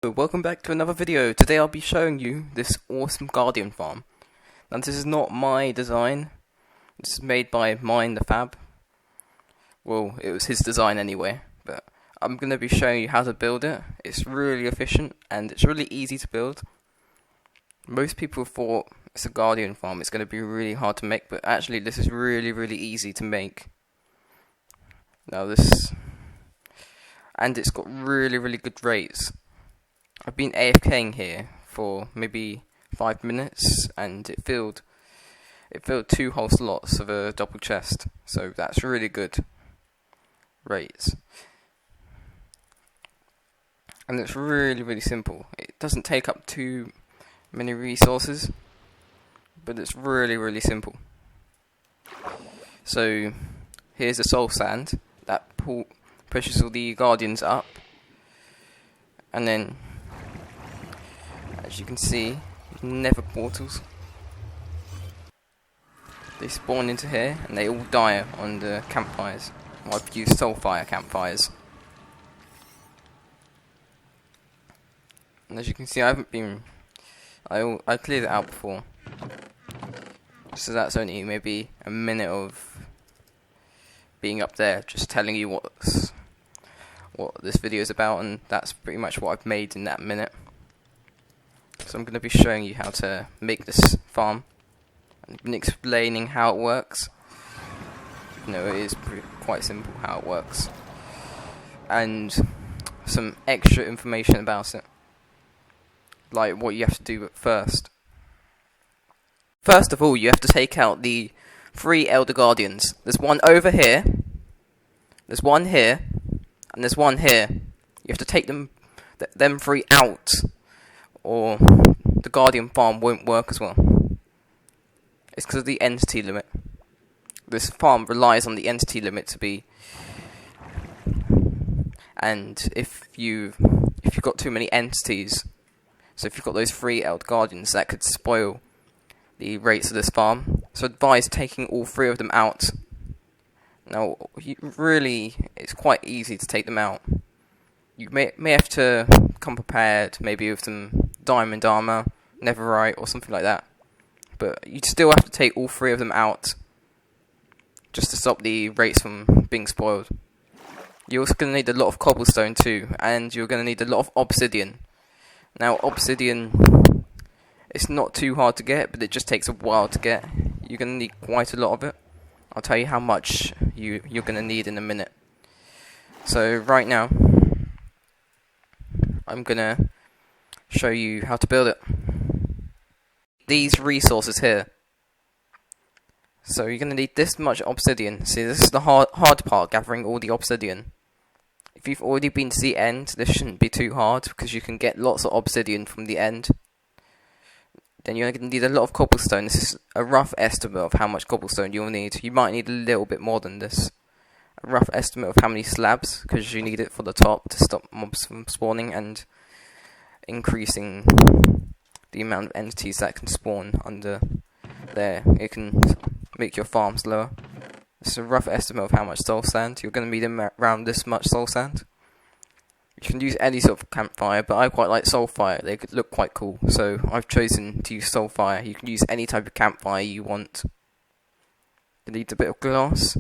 Welcome back to another video. Today I'll be showing you this awesome guardian farm. Now this is not my design. This is made by Mine the Fab. Well, it was his design anyway, but I'm going to be showing you how to build it. It's really efficient and it's really easy to build. Most people thought it's a guardian farm, it's going to be really hard to make, but actually this is really easy to make. And it's got really good rates. I've been AFKing here for maybe 5 minutes and it filled 2 whole slots of a double chest, so that's really good rates. And it's really simple. It doesn't take up too many resources, but it's really simple. So here's the soul sand that pushes all the guardians up, and then as you can see, nether portals. They spawn into here and they all die on the campfires. I've used soulfire campfires. And as you can see, I cleared it out before. So that's only maybe a minute of being up there, just telling you what this video is about, and that's pretty much what I've made in that minute. So I'm going to be showing you how to make this farm and explaining how it works. No, it is quite simple how it works, and some extra information about it, like what you have to do first. First of all, you have to take out the 3 Elder Guardians. There's one over here, there's one here, and there's one here. You have to take them 3 out, or the guardian farm won't work as well. It's because of the entity limit. This farm relies on the entity limit to be, and if you've got too many entities, so if you've got those 3 Elder Guardians, that could spoil the rates of this farm. So advise taking all 3 of them out. Now, it's quite easy to take them out. You may have to come prepared, maybe with some diamond armor, netherite, or something like that. But you still have to take all 3 of them out, just to stop the rates from being spoiled. You're also going to need a lot of cobblestone too, and you're going to need a lot of obsidian. Now, obsidian, it's not too hard to get, but it just takes a while to get. You're going to need quite a lot of it. I'll tell you how much you're going to need in a minute. So right now, I'm going to show you how to build it. These resources here. So you're going to need this much obsidian. See, this is the hard part, gathering all the obsidian. If you've already been to the end, this shouldn't be too hard, because you can get lots of obsidian from the end. Then you're going to need a lot of cobblestone. This is a rough estimate of how much cobblestone you'll need. You might need a little bit more than this. A rough estimate of how many slabs, because you need it for the top to stop mobs from spawning and increasing the amount of entities that can spawn under there. It can make your farm slower. It's a rough estimate of how much soul sand. You're going to need around this much soul sand. You can use any sort of campfire, but I quite like soulfire. They could look quite cool, so I've chosen to use soulfire. You can use any type of campfire you want. You need a bit of glass.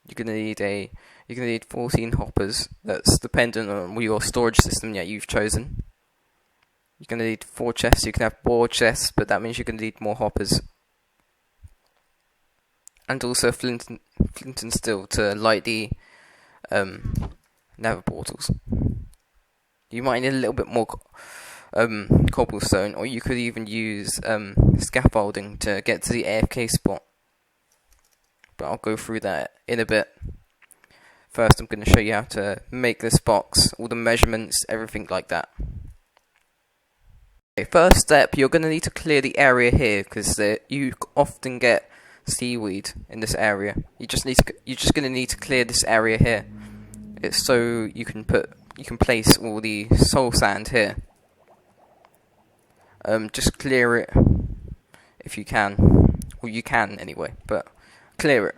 You're gonna need 14 hoppers. That's dependent on your storage system that you've chosen. You're gonna need 4 chests. You can have 4 chests, but that means you're gonna need more hoppers. And also flint and steel to light the nether portals. You might need a little bit more cobblestone, or you could even use scaffolding to get to the AFK spot. But I'll go through that in a bit. First, I'm going to show you how to make this box, all the measurements, everything like that. Okay, first step, you're going to need to clear the area here, because you often get seaweed in this area. You're just going to need to clear this area here. It's so you can place all the soul sand here. Just clear it if you can. Well, you can anyway, but clear it.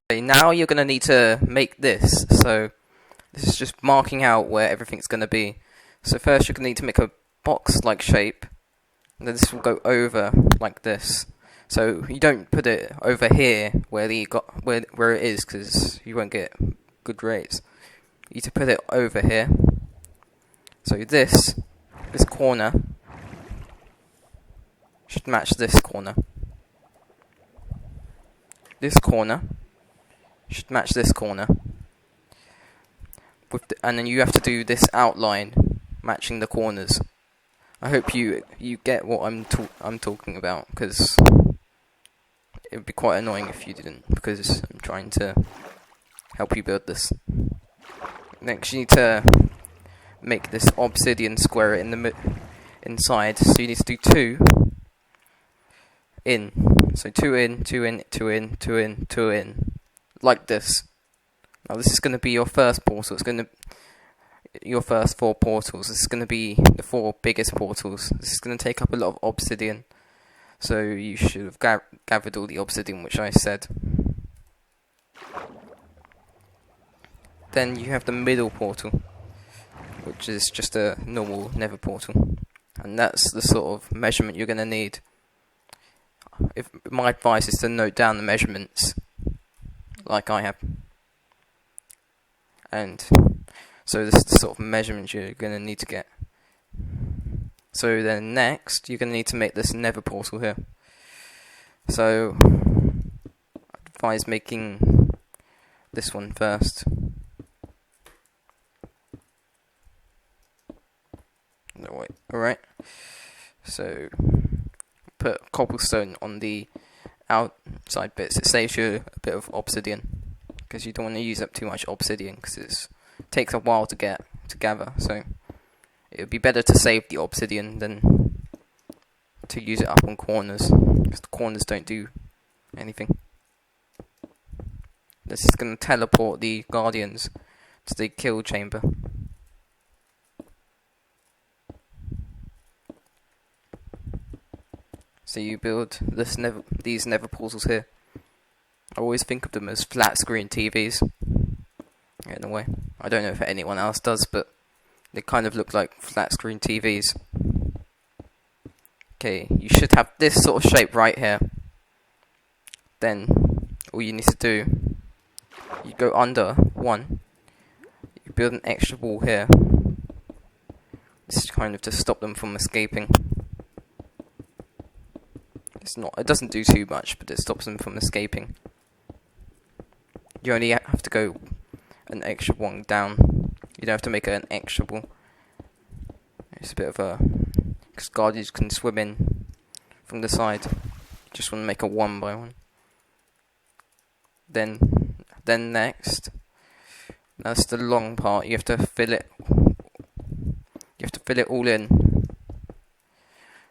Okay, now you're going to need to make this. So This is just marking out where everything's going to be. So first you're going to need to make a box-like shape. And then this will go over like this. So you don't put it over here where it is, because you won't get good rates. You need to put it over here. So this corner should match this corner. This corner should match this corner. And then you have to do this outline matching the corners. I hope you get what I'm talking about, because it would be quite annoying if you didn't, because I'm trying to help you build this. Next you need to make this obsidian square in the inside, so you need to do 2 in. So 2 in, 2 in, 2 in, 2 in, 2 in, like this. Now this is going to be your first portal. It's going to your first 4 portals. This is going to be the 4 biggest portals. This is going to take up a lot of obsidian. So you should have gathered all the obsidian, which I said. Then you have the middle portal, which is just a normal nether portal. And that's the sort of measurement you're going to need. My advice is to note down the measurements, like I have. And so this is the sort of measurements you're going to need to get. So then next, you're going to need to make this nether portal here. So I advise making this one first. No, wait. Alright. So put cobblestone on the outside bits. It saves you a bit of obsidian, because you don't want to use up too much obsidian, because it takes a while to gather. So it would be better to save the obsidian than to use it up on corners, because the corners don't do anything. This is going to teleport the guardians to the kill chamber. So you build these nether portals here. I always think of them as flat screen TVs, in a way. I don't know if anyone else does, but they kind of look like flat screen TVs. Okay, you should have this sort of shape right here. Then all you need to do, you go under 1, you build an extra wall here. This is kind of to stop them from escaping. It doesn't do too much, but it stops them from escaping. You only have to go an extra 1 down. You don't have to make an extra wall. It's a bit of a... because guardians can swim in from the side. You just want to make a 1 by 1. Then next, that's the long part. You have to fill it. You have to fill it all in.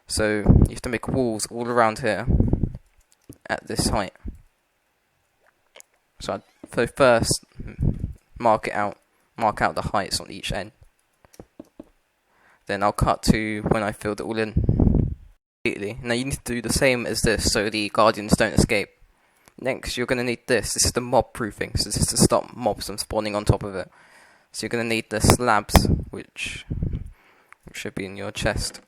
So you have to make walls all around here at this height. So first, mark out the heights on each end. Then I'll cut to when I filled it all in completely. Now you need to do the same as this, so the guardians don't escape. Next, you're going to need this. This is the mob proofing. So this is to stop mobs from spawning on top of it. So you're going to need the slabs, which should be in your chest.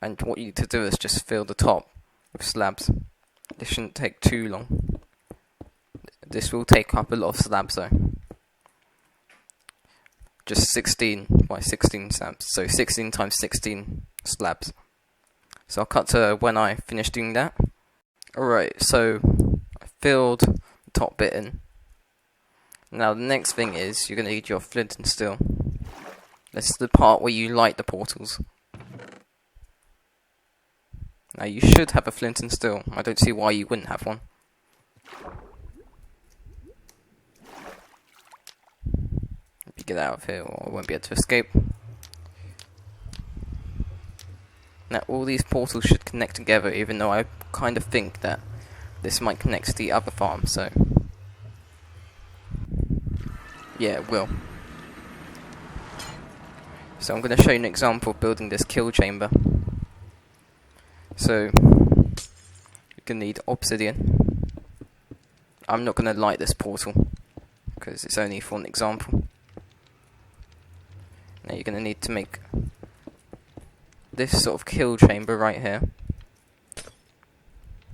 And what you need to do is just fill the top with slabs. This shouldn't take too long. This will take up a lot of slabs though. Just 16 by 16 slabs. So 16 times 16 slabs. So I'll cut to when I finish doing that. Alright, so I filled the top bit in. Now the next thing is you're going to need your flint and steel. This is the part where you light the portals. Now you should have a flint and steel. I don't see why you wouldn't have one. If you get out of here, or I won't be able to escape. Now all these portals should connect together, even though I kind of think that this might connect to the other farm, so... yeah, it will. So I'm going to show you an example of building this kill chamber. So, you're going to need obsidian. I'm not going to light this portal, because it's only for an example. Now you're going to need to make this sort of kill chamber right here.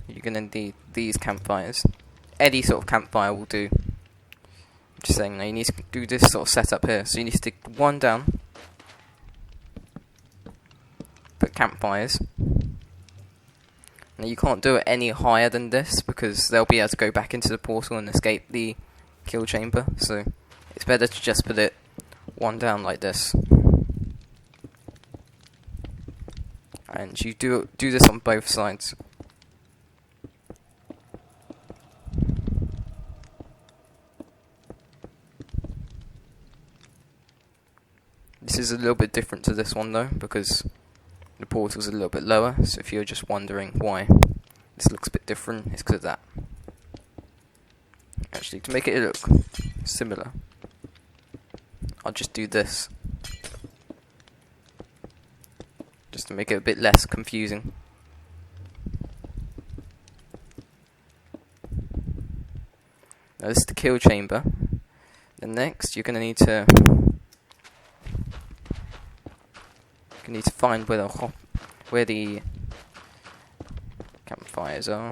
You're going to need these campfires. Any sort of campfire will do. Just saying, now you need to do this sort of setup here. So you need to stick one down. Put campfires. Now you can't do it any higher than this because they'll be able to go back into the portal and escape the kill chamber. So it's better to just put it one down like this. And you do this on both sides. This is a little bit different to this one though, because the portal's a little bit lower, so if you're just wondering why this looks a bit different, it's because of that. Actually, to make it look similar, I'll just do this. Just to make it a bit less confusing. Now this is the kill chamber. Then next, you're going to need to find where the campfires are.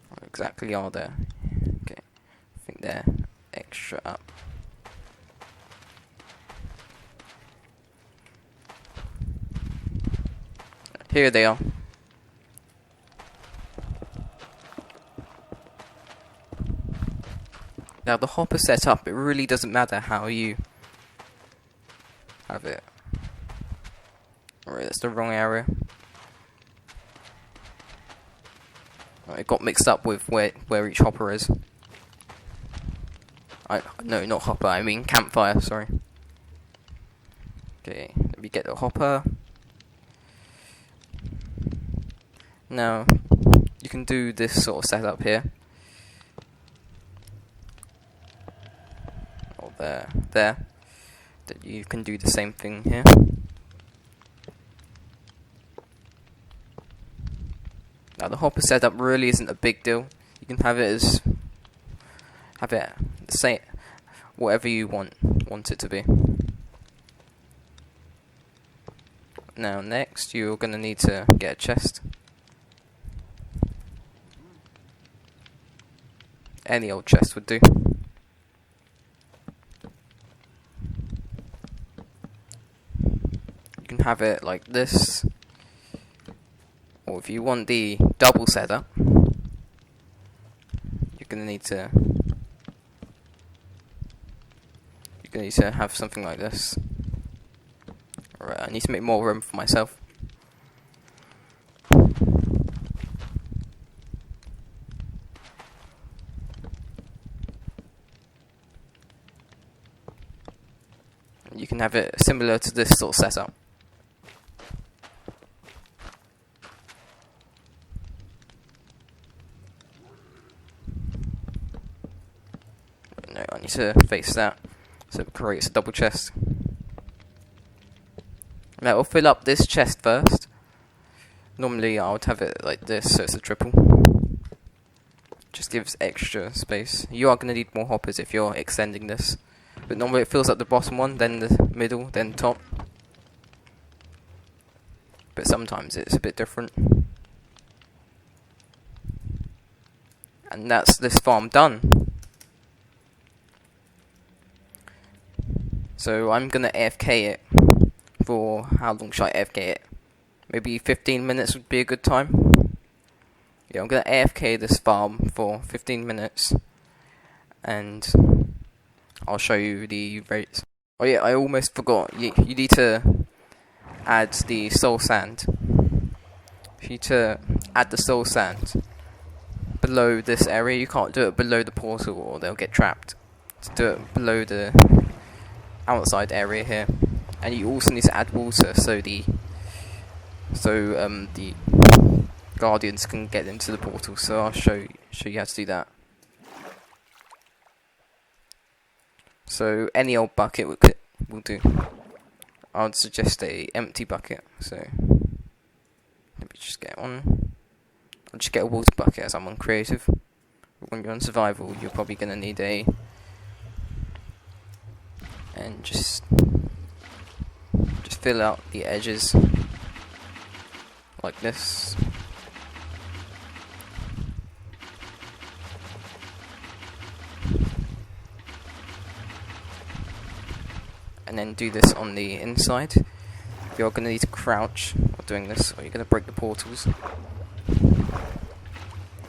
What exactly are there? Okay, I think they're extra up. Here they are. Now the hopper setup, it really doesn't matter how you have it. Alright, that's the wrong area. It got mixed up with where each hopper is. No, not hopper, I mean campfire, sorry. Okay, let me get the hopper. Now, you can do this sort of setup here. Or there. That you can do the same thing here. Now the hopper setup really isn't a big deal. You can have it say whatever you want it to be. Now next you're gonna need to get a chest. Any old chest would do. You can have it like this, or if you want the double setup, you're gonna need to have something like this. Alright, I need to make more room for myself. You can have it similar to this sort of setup. No, I need to face that, so it creates a double chest. Now, I'll fill up this chest first. Normally I would have it like this, so it's a triple. Just gives extra space. You are going to need more hoppers if you're extending this. But normally it fills up the bottom one, then the middle, then top. But sometimes it's a bit different. And that's this farm done. So I'm gonna AFK it for, how long should I AFK it? Maybe 15 minutes would be a good time. Yeah, I'm gonna AFK this farm for 15 minutes. And I'll show you the rates. Oh yeah, I almost forgot. You need to add the soul sand. You need to add the soul sand below this area. You can't do it below the portal or they'll get trapped. To do it below the outside area here. And you also need to add water so the guardians can get into the portal. So I'll show you how to do that. So any old bucket will do. I would suggest a empty bucket. So Let me just get on. I'll just get a water bucket as I'm on creative. When you're on survival, you're probably gonna need a. And just fill out the edges like this. And then do this on the inside. You're going to need to crouch while doing this, or you're going to break the portals.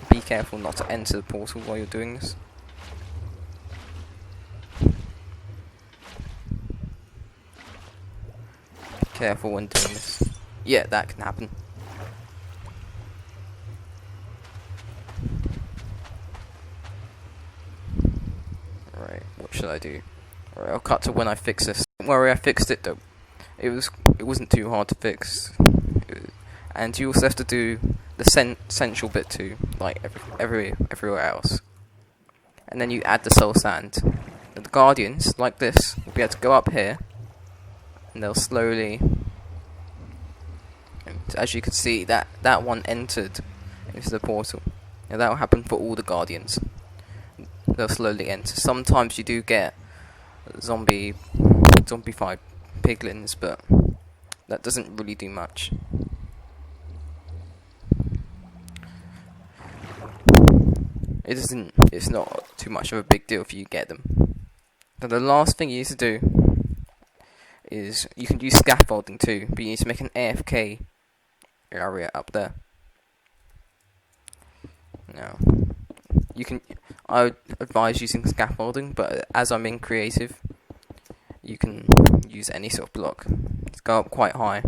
Be careful not to enter the portal while you're doing this. Be careful when doing this. Yeah, that can happen. Right, what should I do? Alright, I'll cut to when I fix this. Don't worry, I fixed it though. It wasn't too hard to fix. And you also have to do the central bit too, like everywhere else. And then you add the soul sand. And the guardians, like this, will be able to go up here, and they'll slowly. And as you can see, that one entered into the portal. Now that will happen for all the guardians. They'll slowly enter. Sometimes you do get zombified piglins, but that doesn't really do much. It's not too much of a big deal if you get them. Now the last thing you need to do is you can use scaffolding too, but you need to make an AFK area up there. Now I would advise using scaffolding, but as I'm in creative, you can use any sort of block. Let's go up quite high.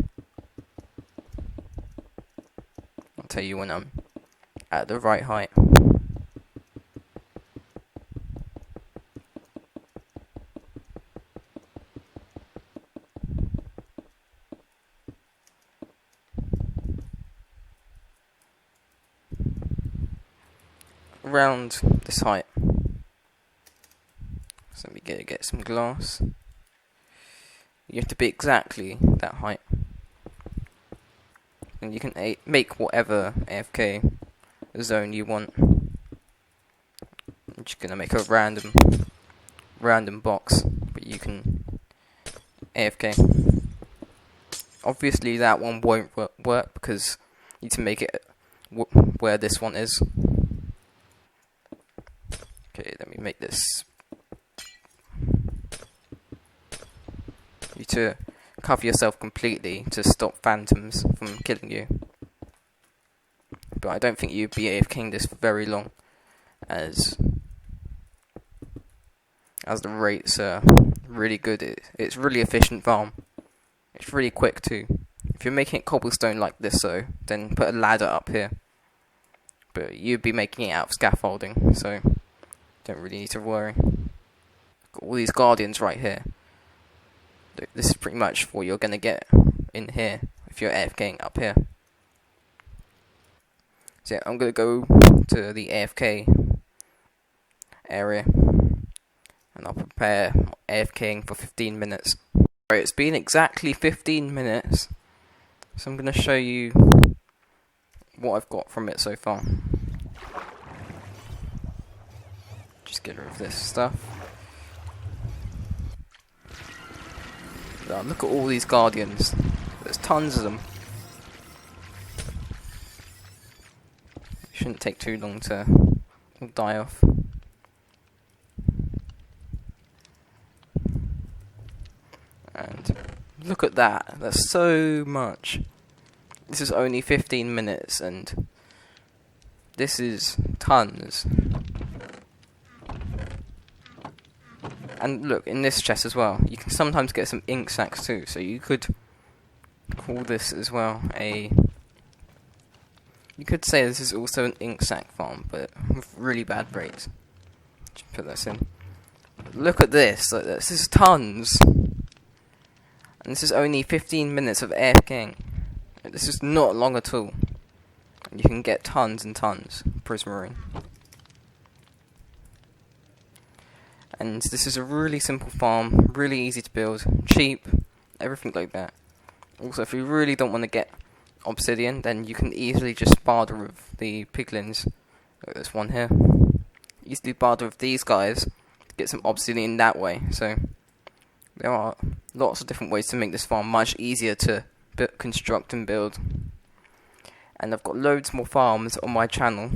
I'll tell you when I'm at the right height. Around this height. So we get some glass. You have to be exactly that height. And you can make whatever AFK zone you want. I'm just gonna make a random box, but you can AFK. Obviously that one won't work because you need to make it where this one is. Okay, let me make this. You need to cover yourself completely to stop phantoms from killing you. But I don't think you'd be AFKing this for very long, as the rates are really good. It's really efficient farm. It's really quick too. If you're making it cobblestone like this though, then put a ladder up here. But you'd be making it out of scaffolding, so don't really need to worry. Got all these guardians right here. This is pretty much what you're gonna get in here if you're AFKing up here. So yeah, I'm gonna go to the AFK area, and I'll prepare AFKing for 15 minutes. Right, it's been exactly 15 minutes, so I'm gonna show you what I've got from it so far. Just get rid of this stuff. Look at all these guardians. There's tons of them. Shouldn't take too long to die off. And look at that. That's so much. This is only 15 minutes and this is tons. And look, in this chest as well, you can sometimes get some ink sacks too, so you could call this as well a... You could say this is also an ink sack farm, but with really bad rates. Just put this in. Look at this, like this is tons. And this is only 15 minutes of AFKing. This is not long at all. And you can get tons and tons of prismarine. And this is a really simple farm, really easy to build, cheap, everything like that. Also, if you really don't want to get obsidian, then you can easily just barter with the piglins. Like this one here. Easily barter with these guys to get some obsidian that way. So there are lots of different ways to make this farm much easier to construct and build. And I've got loads more farms on my channel.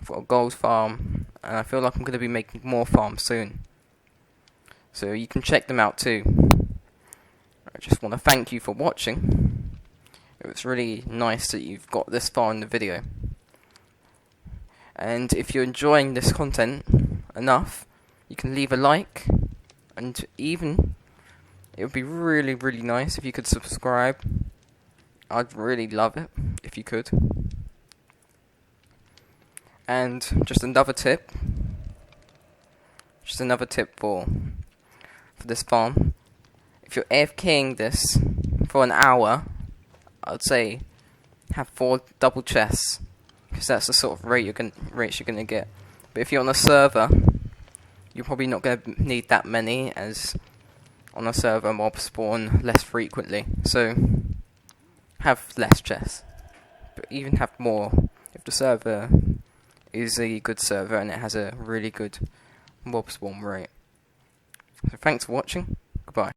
I've got a gold farm, and I feel like I'm going to be making more farms soon. So you can check them out too. I just want to thank you for watching. It was really nice that you've got this far in the video. And if you're enjoying this content enough, you can leave a like, and even it would be really, really nice if you could subscribe. I'd really love it if you could. And just another tip for this farm. If you're AFKing this for an hour, I'd say have 4 double chests, because that's the sort of rates you're gonna get. But if you're on a server, you're probably not gonna need that many, as on a server mobs spawn less frequently. So have less chests, but even have more if the server is a good server and it has a really good mob spawn rate. So thanks for watching. Goodbye.